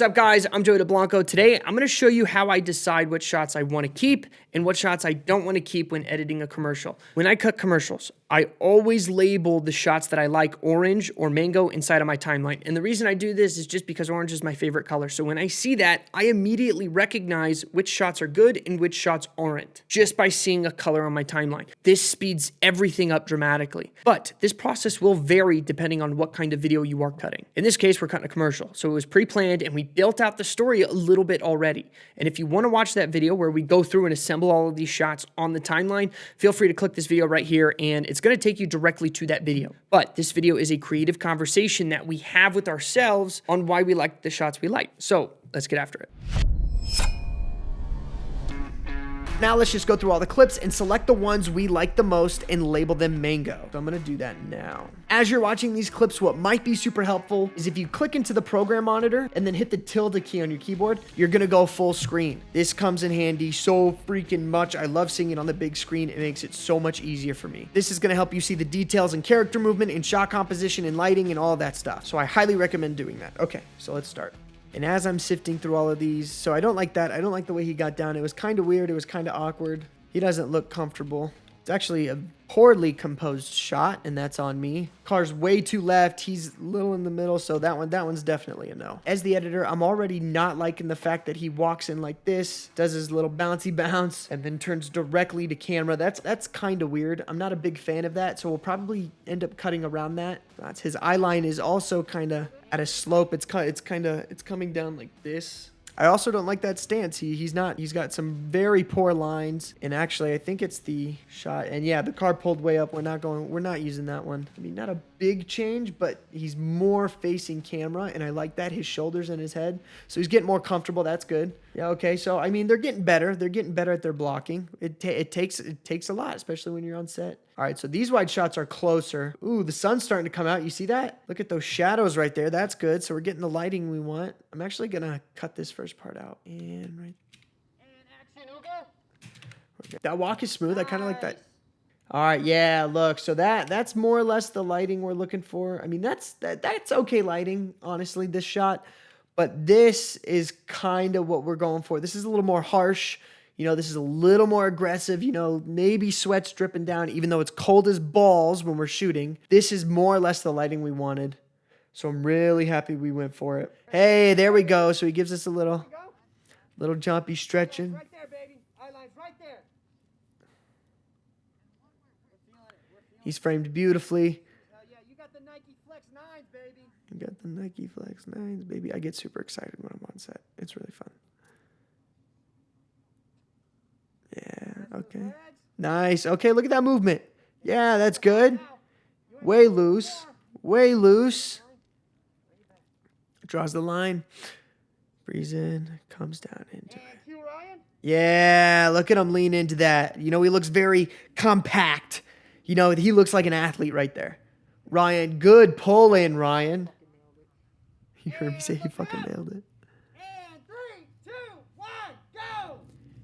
What's up, guys? I'm Joey DeBlanco. Today, I'm going to show you how I decide what shots I want to keep and what shots I don't want to keep when editing a commercial. When I cut commercials, I always label the shots that I like orange or mango inside of my timeline. And the reason I do this is just because orange is my favorite color. So when I see that, I immediately recognize which shots are good and which shots aren't, just by seeing a color on my timeline. This speeds everything up dramatically. But this process will vary depending on what kind of video you are cutting. In this case, we're cutting a commercial. So it was pre-planned and we built out the story a little bit already. And if you want to watch that video where we go through and assemble all of these shots on the timeline, feel free to click this video right here and it's going to take you directly to that video. But this video is a creative conversation that we have with ourselves on why we like the shots we like. So let's get after it. Now let's just go through all the clips and select the ones we like the most and label them mango. So I'm gonna do that now. As you're watching these clips, what might be super helpful is if you click into the program monitor and then hit the tilde key on your keyboard, you're gonna go full screen. This comes in handy so freaking much. I love seeing it on the big screen. It makes it so much easier for me. This is gonna help you see the details and character movement and shot composition and lighting and all of that stuff. So I highly recommend doing that. Okay, so let's start. And as I'm sifting through all of these, so I don't like that. I don't like the way he got down. It was kind of weird. It was kind of awkward. He doesn't look comfortable. It's actually a poorly composed shot, and that's on me. Car's way too left. He's a little in the middle, so that one's definitely a no. As the editor, I'm already not liking the fact that he walks in like this, does his little bouncy bounce, and then turns directly to camera. That's kind of weird. I'm not a big fan of that, so we'll probably end up cutting around that. His eye line is also kind of at a slope. It's coming down like this. I also don't like that stance. He's got some very poor lines, and actually I think it's the shot. And yeah, the car pulled way up. We're not using that one. I mean, not a big change, but he's more facing camera, and I like that, his shoulders and his head. So he's getting more comfortable. That's good. Yeah, okay. So I mean, they're getting better. They're getting better at their blocking. It takes a lot, especially when you're on set. All right, so these wide shots are closer. Ooh, the sun's starting to come out. You see that? Look at those shadows right there. That's good. So we're getting the lighting we want. I'm actually gonna cut this first part out. And right. And action, Ugo. That walk is smooth. I kind of like that. All right, yeah, look. So that's more or less the lighting we're looking for. I mean, that's okay lighting, honestly, this shot. But this is kind of what we're going for. This is a little more harsh. You know, this is a little more aggressive, you know, maybe sweat's dripping down, even though it's cold as balls when we're shooting. This is more or less the lighting we wanted. So I'm really happy we went for it. Hey, there we go. So he gives us a little jumpy stretching. Right there, baby. Eyeline's right there. He's framed beautifully. Yeah, you got the Nike Flex 9s, baby. You got the Nike Flex 9s, baby. I get super excited when I'm on set. It's really fun. Yeah, okay. Nice. Okay, look at that movement. Yeah, that's good. Way loose. Way loose. Draws the line. Breathes in. Comes down into it. Yeah, look at him lean into that. You know, he looks very compact. You know, he looks like an athlete right there. Ryan, good pull in, Ryan. You heard me say he fucking nailed it.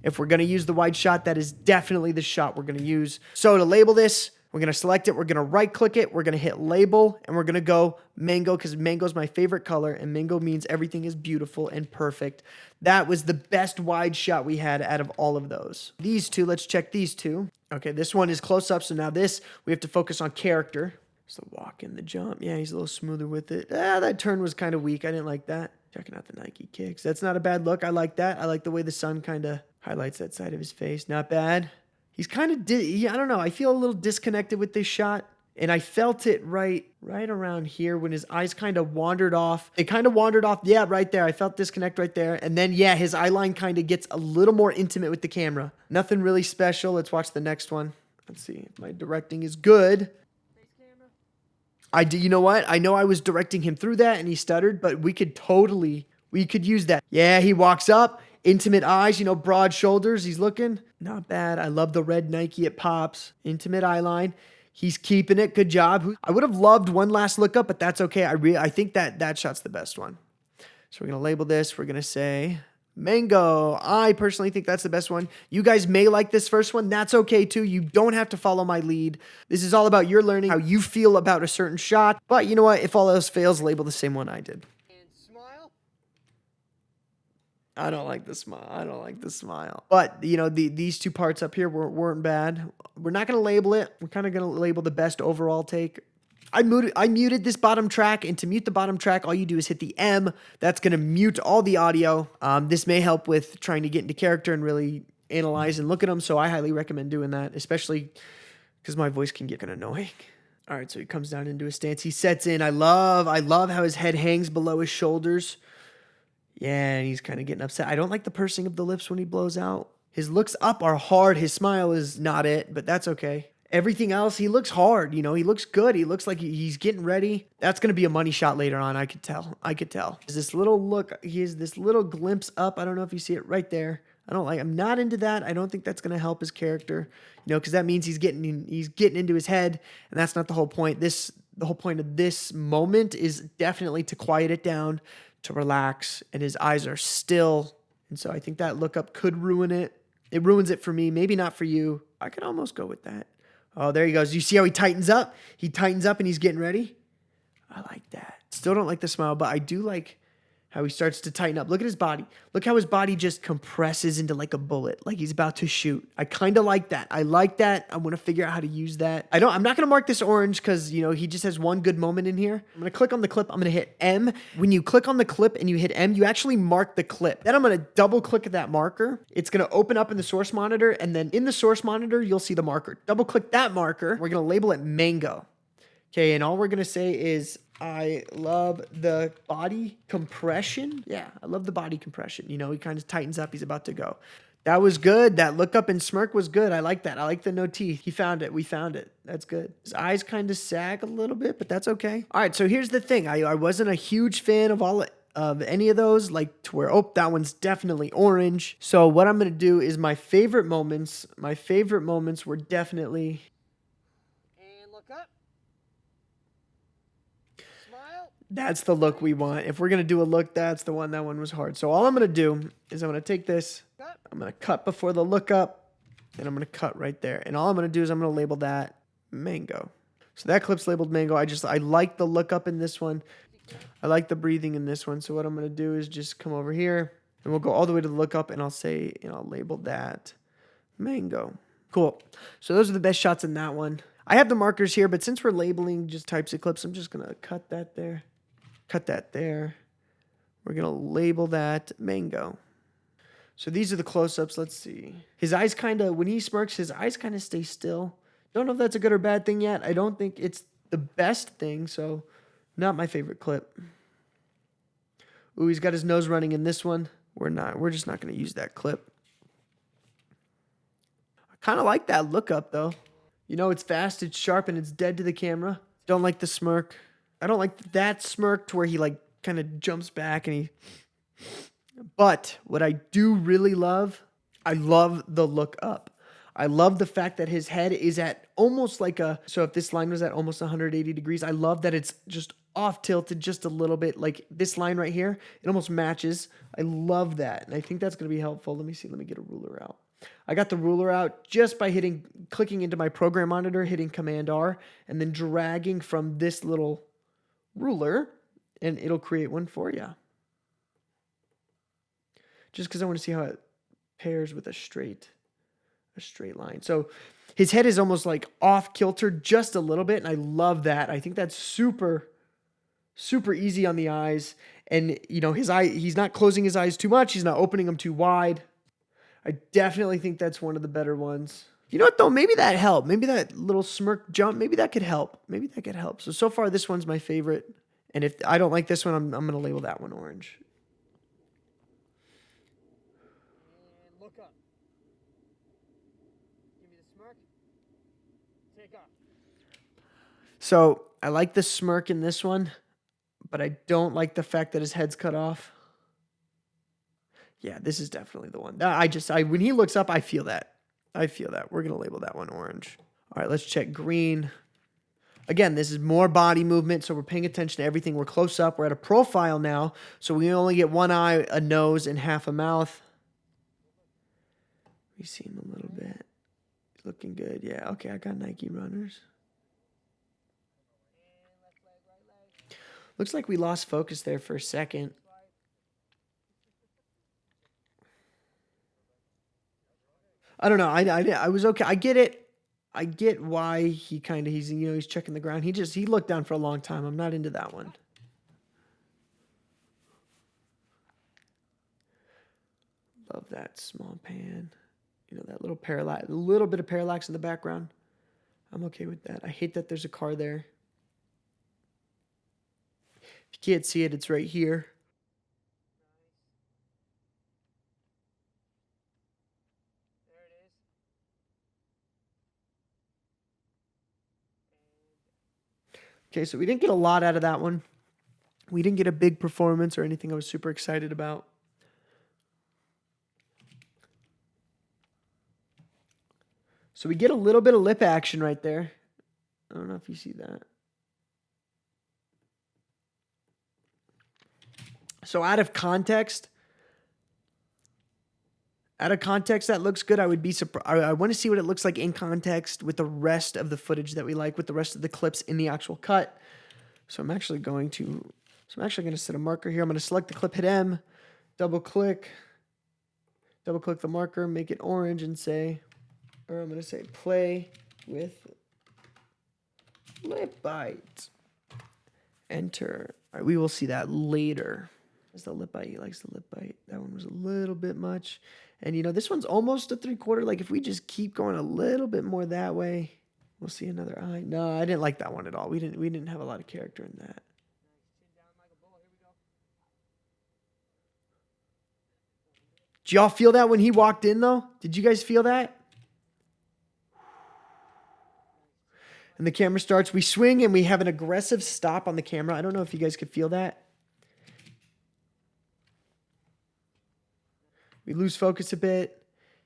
If we're going to use the wide shot, that is definitely the shot we're going to use. So to label this, we're going to select it. We're going to right click it. We're going to hit label and we're going to go mango because mango is my favorite color and mango means everything is beautiful and perfect. That was the best wide shot we had out of all of those. These two, let's check these two. Okay, this one is close up. So now this, we have to focus on character. So the walk and the jump. Yeah, he's a little smoother with it. That turn was kind of weak. I didn't like that. Checking out the Nike kicks. That's not a bad look. I like that. I like the way the sun kind of highlights that side of his face. Not bad. He's kind of, I don't know. I feel a little disconnected with this shot. And I felt it right around here when his eyes kind of wandered off. They kind of wandered off. Yeah, right there. I felt disconnect right there. And then, yeah, his eye line kind of gets a little more intimate with the camera. Nothing really special. Let's watch the next one. Let's see if my directing is good. You know what? I know I was directing him through that and he stuttered, but we could use that. Yeah, he walks up, intimate eyes, you know, broad shoulders. He's looking not bad. I love the red Nike. It pops. Intimate eye line. He's keeping it. Good job. I would have loved one last look up, but that's okay. I think that shot's the best one. So we're going to label this. We're going to say mango. I personally think that's the best one. You guys may like this first one. That's okay too. You don't have to follow my lead. This is all about your learning, how you feel about a certain shot. But you know what? If all else fails, label the same one I did. And smile. I don't like the smile. I don't like the smile. But, you know, these two parts up here weren't bad. We're not going to label it. We're kind of going to label the best overall take. I muted this bottom track, and to mute the bottom track, all you do is hit the M. That's going to mute all the audio. This may help with trying to get into character and really analyze and look at them, so I highly recommend doing that, especially because my voice can get kind of annoying. All right, so he comes down into a stance. He sets in. I love how his head hangs below his shoulders. Yeah, and he's kind of getting upset. I don't like the pursing of the lips when he blows out. His looks up are hard. His smile is not it, but that's okay. Everything else, he looks hard. You know, he looks good. He looks like he's getting ready. That's going to be a money shot later on. I could tell. There's this little look. He has this little glimpse up. I don't know if you see it right there. I'm not into that. I don't think that's going to help his character, you know, because that means he's getting into his head, and that's not the whole point. The whole point of this moment is definitely to quiet it down, to relax, and his eyes are still. And so I think that look up could ruin it. It ruins it for me. Maybe not for you. I could almost go with that. Oh, there he goes. You see how he tightens up? He tightens up and he's getting ready. I like that. Still don't like the smile, but I do like how he starts to tighten up. Look at his body. Look how his body just compresses into like a bullet, like he's about to shoot. I kind of like that. I like that. I want to figure out how to use that. I'm not going to mark this orange because, you know, he just has one good moment in here. I'm going to click on the clip. I'm going to hit M. When you click on the clip and you hit M, you actually mark the clip. Then I'm going to double click at that marker. It's going to open up in the source monitor, and then in the source monitor, you'll see the marker. Double click that marker. We're going to label it mango. Okay, and all we're going to say is, I love the body compression. Yeah, I love the body compression. You know, he kind of tightens up. He's about to go. That was good. That look up and smirk was good. I like that. I like the no teeth. He found it. We found it. That's good. His eyes kind of sag a little bit, but that's okay. All right, so here's the thing. I wasn't a huge fan of any of those, like to where, oh, that one's definitely orange. So what I'm going to do is my favorite moments were definitely... And look up. Smile. That's the look we want. If we're going to do a look, that's the one. That one was hard. So all I'm going to do is I'm going to take this. I'm going to cut before the look up. And I'm going to cut right there. And all I'm going to do is I'm going to label that mango. So that clip's labeled mango. I like the look up in this one. I like the breathing in this one. So what I'm going to do is just come over here. And we'll go all the way to the look up. And I'll say, and I'll label that mango. Cool. So those are the best shots in that one. I have the markers here, but since we're labeling just types of clips, I'm just going to cut that there. Cut that there. We're going to label that mango. So these are the close-ups. Let's see. His eyes kind of, when he smirks, his eyes kind of stay still. Don't know if that's a good or bad thing yet. I don't think it's the best thing, so not my favorite clip. Ooh, he's got his nose running in this one. We're just not going to use that clip. I kind of like that look up, though. You know, it's fast, it's sharp, and it's dead to the camera. Don't like the smirk. I don't like that smirk to where he like kind of jumps back and he... But what I do really love, I love the look up. I love the fact that his head is at almost like a... So if this line was at almost 180 degrees, I love that it's just off tilted just a little bit. Like this line right here, it almost matches. I love that. And I think that's going to be helpful. Let me see. Let me get a ruler out. I got the ruler out just by clicking into my program monitor, hitting Command R, and then dragging from this little ruler, and it'll create one for you. Just because I want to see how it pairs with a straight line. So his head is almost like off kilter just a little bit, and I love that. I think that's super, super easy on the eyes. And you know, he's not closing his eyes too much. He's not opening them too wide. I definitely think that's one of the better ones. You know what, though? Maybe that helped. Maybe that little smirk jump, maybe that could help. Maybe that could help. So far, this one's my favorite. And if I don't like this one, I'm going to label that one orange. And look up. Give me the smirk. Take off. So I like the smirk in this one, but I don't like the fact that his head's cut off. Yeah, this is definitely the one. When he looks up, I feel that. We're going to label that one orange. All right, let's check green. Again, this is more body movement, so we're paying attention to everything. We're close up. We're at a profile now, so we only get one eye, a nose, and half a mouth. We see him a little bit. He's looking good. Yeah, okay, I got Nike runners. Looks like we lost focus there for a second. I don't know. I was okay. I get it. I get why he's checking the ground. He looked down for a long time. I'm not into that one. Love that small pan. You know, that little parallax, a little bit of parallax in the background. I'm okay with that. I hate that there's a car there. If you can't see it, it's right here. There it is. Okay, so we didn't get a lot out of that one. We didn't get a big performance or anything I was super excited about. So we get a little bit of lip action right there. I don't know if you see that. So out of context, that looks good. I would be surprised. I want to see what it looks like in context with the rest of the footage that we like, with the rest of the clips in the actual cut. So I'm actually going to set a marker here. I'm going to select the clip, hit M, double click the marker, make it orange, and say, or I'm going to say play with lip bite. Enter. All right, we will see that later. That's the lip bite. He likes the lip bite. That one was a little bit much. And you know, this one's almost a 3/4. Like if we just keep going a little bit more that way, we'll see another eye. No, I didn't like that one at all. We didn't have a lot of character in that. Did y'all feel that when he walked in though? Did you guys feel that? And the camera starts, we swing and we have an aggressive stop on the camera. I don't know if you guys could feel that. We lose focus a bit.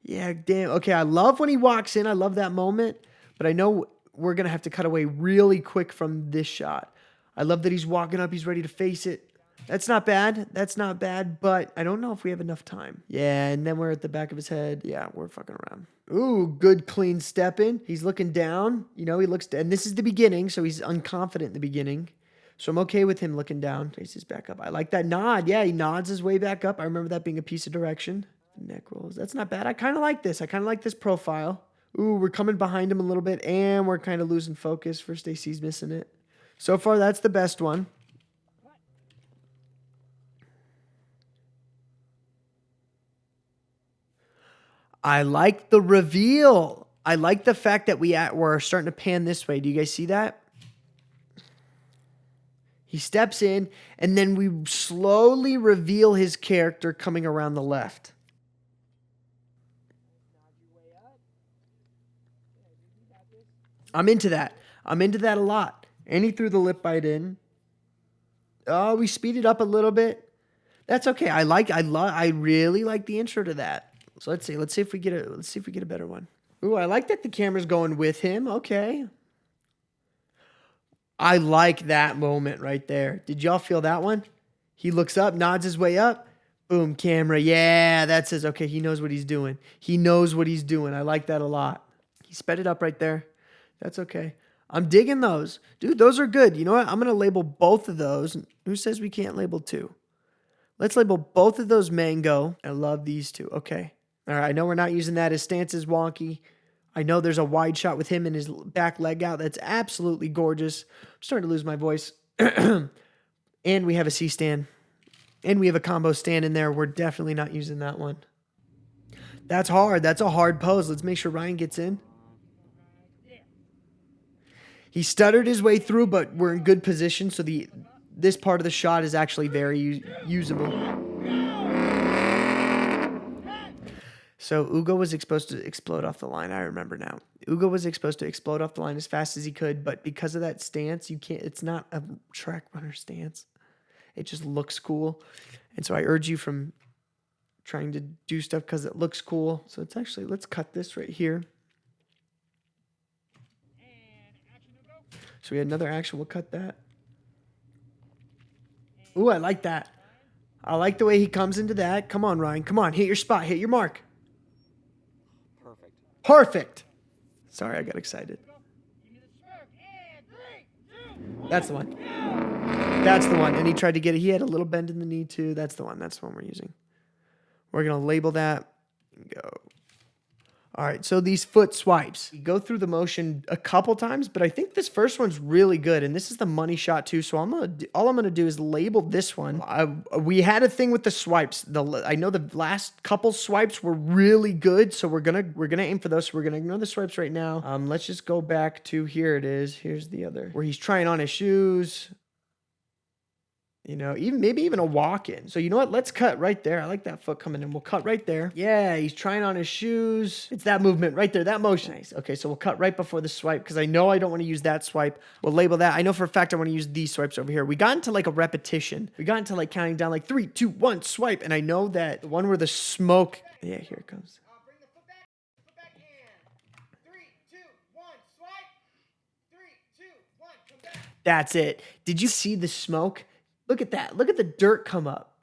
Yeah, damn. Okay, I love when he walks in. I love that moment. But I know we're going to have to cut away really quick from this shot. I love that he's walking up. He's ready to face it. That's not bad. That's not bad. But I don't know if we have enough time. Yeah, and then we're at the back of his head. Yeah, we're fucking around. Ooh, good clean step in. He's looking down. You know, he looks, and this is the beginning, so he's unconfident in the beginning. So I'm okay with him looking down. Faces back up. I like that nod. Yeah, he nods his way back up. I remember that being a piece of direction. Neck rolls. That's not bad. I kind of like this. I kind of like this profile. Ooh, we're coming behind him a little bit, and we're kind of losing focus. First AC's missing it. So far, that's the best one. I like the reveal. I like the fact that we're starting to pan this way. Do you guys see that? He steps in, and then we slowly reveal his character coming around the left. I'm into that. I'm into that a lot. And he threw the lip bite in. Oh, we speed it up a little bit. That's okay. I really like the intro to that. So let's see if we get a better one. Ooh, I like that the camera's going with him. Okay. I like that moment right there. Did y'all feel that one? He looks up, nods his way up. Boom, camera. Yeah, that says, okay, he knows what he's doing. He knows what he's doing. I like that a lot. He sped it up right there. That's okay. I'm digging those. Dude, those are good. You know what? I'm going to label both of those. Who says we can't label two? Let's label both of those mango. I love these two. Okay. All right. I know we're not using that. His stance is wonky. I know there's a wide shot with him and his back leg out. That's absolutely gorgeous. I'm starting to lose my voice. And we have a C-stand. And we have a combo stand in there. We're definitely not using that one. That's hard. That's a hard pose. Let's make sure Ryan gets in. He stuttered his way through, but we're in good position, so this part of the shot is actually very usable. So Ugo was supposed to explode off the line. I remember now. Ugo was supposed to explode off the line as fast as he could, but because of that stance, you can't. It's not a track runner stance. It just looks cool, and so I urge you from trying to do stuff because it looks cool. So it's actually, let's cut this right here. So we had another action. We'll cut that. Ooh, I like that. I like the way he comes into that. Come on, Ryan. Come on. Hit your spot. Hit your mark. Perfect. Perfect. Sorry, I got excited. That's the one. That's the one. And he tried to get it. He had a little bend in the knee too. That's the one. That's the one we're using. We're going to label that and go. All right, so these foot swipes, you go through the motion a couple times, but I think this first one's really good, and this is the money shot too. So all I'm gonna do is label this one. We had a thing with the swipes. I know the last couple swipes were really good, so we're gonna aim for those. So we're gonna ignore the swipes right now. Let's just go back to here. It is. Here's the other where he's trying on his shoes. You know, maybe even a walk-in. So you know what? Let's cut right there. I like that foot coming in. We'll cut right there. Yeah, he's trying on his shoes. It's that movement right there, that motion. Nice. Okay, so we'll cut right before the swipe because I know I don't want to use that swipe. We'll label that. I know for a fact I want to use these swipes over here. We got into like a repetition. We got into like counting down like 3, 2, 1, swipe. And I know that the one where the smoke. Yeah, here it comes. Bring the foot back in. 3, 2, 1, swipe. 3, 2, 1, come back. That's it. Did you see the smoke? Look at that. Look at the dirt come up.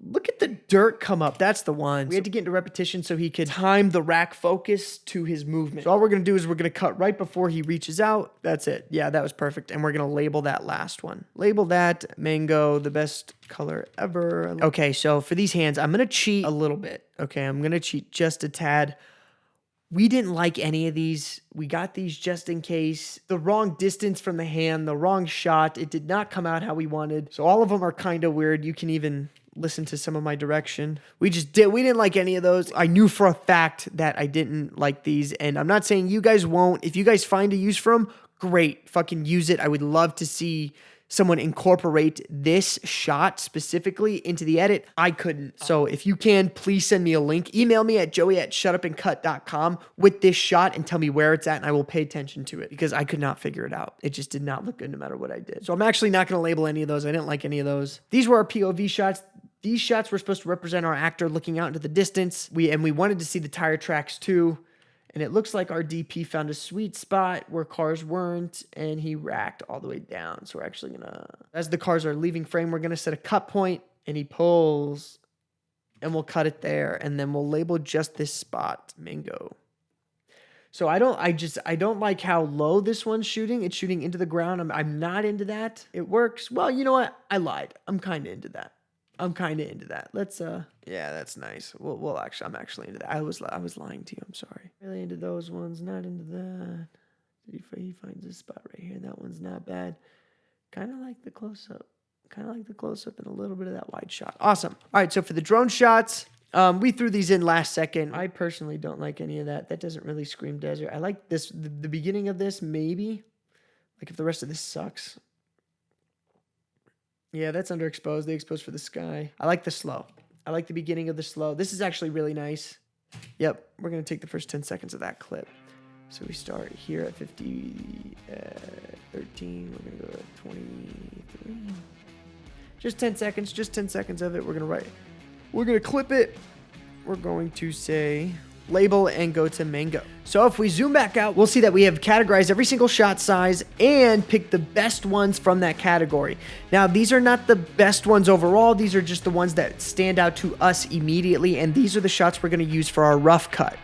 Look at the dirt come up. That's the one. We had to get into repetition so he could time the rack focus to his movement. So all we're going to do is we're going to cut right before he reaches out. That's it. Yeah, that was perfect. And we're going to label that last one. Label that mango, the best color ever. Okay, so for these hands, I'm going to cheat a little bit. Okay, I'm going to cheat just a tad. We didn't like any of these. We got these just in case. The wrong distance from the hand, the wrong shot. It did not come out how we wanted. So all of them are kind of weird. You can even listen to some of my direction. We didn't like any of those. I knew for a fact that I didn't like these. And I'm not saying you guys won't. If you guys find a use for them, great. Fucking use it. I would love to see someone incorporate this shot specifically into the edit. I couldn't. So if you can, please send me a link. Email me at joey@shutupandcut.com with this shot and tell me where it's at, and I will pay attention to it because I could not figure it out. It just did not look good no matter what I did. So I'm actually not going to label any of those. I didn't like any of those. These were our POV shots. These shots were supposed to represent our actor looking out into the distance. We wanted to see the tire tracks too. And it looks like our DP found a sweet spot where cars weren't, and he racked all the way down. So we're actually gonna, as the cars are leaving frame, we're gonna set a cut point, and he pulls, and we'll cut it there, and then we'll label just this spot, mango. So I don't like how low this one's shooting. It's shooting into the ground. I'm not into that. It works. Well, you know what? I lied. I'm kind of into that. Let's yeah, that's nice. Well, actually, I'm actually into that. I was lying to you. I'm sorry. Really into those ones, not into that. He finds a spot right here. That one's not bad. Kind of like the close-up. And a little bit of that wide shot. Awesome. All right, so for the drone shots, we threw these in last second. I personally don't like any of that. That doesn't really scream desert. I like this, the beginning of this, maybe. Like if the rest of this sucks. Yeah, that's underexposed. They exposed for the sky. I like the slow. I like the beginning of the slow. This is actually really nice. Yep, we're going to take the first 10 seconds of that clip. So we start here at 13. We're going to go to 23. Just 10 seconds of it. We're going to clip it. We're going to say label and go to mango. So if we zoom back out, we'll see that we have categorized every single shot size and picked the best ones from that category. Now, these are not the best ones overall. These are just the ones that stand out to us immediately. And these are the shots we're going to use for our rough cut.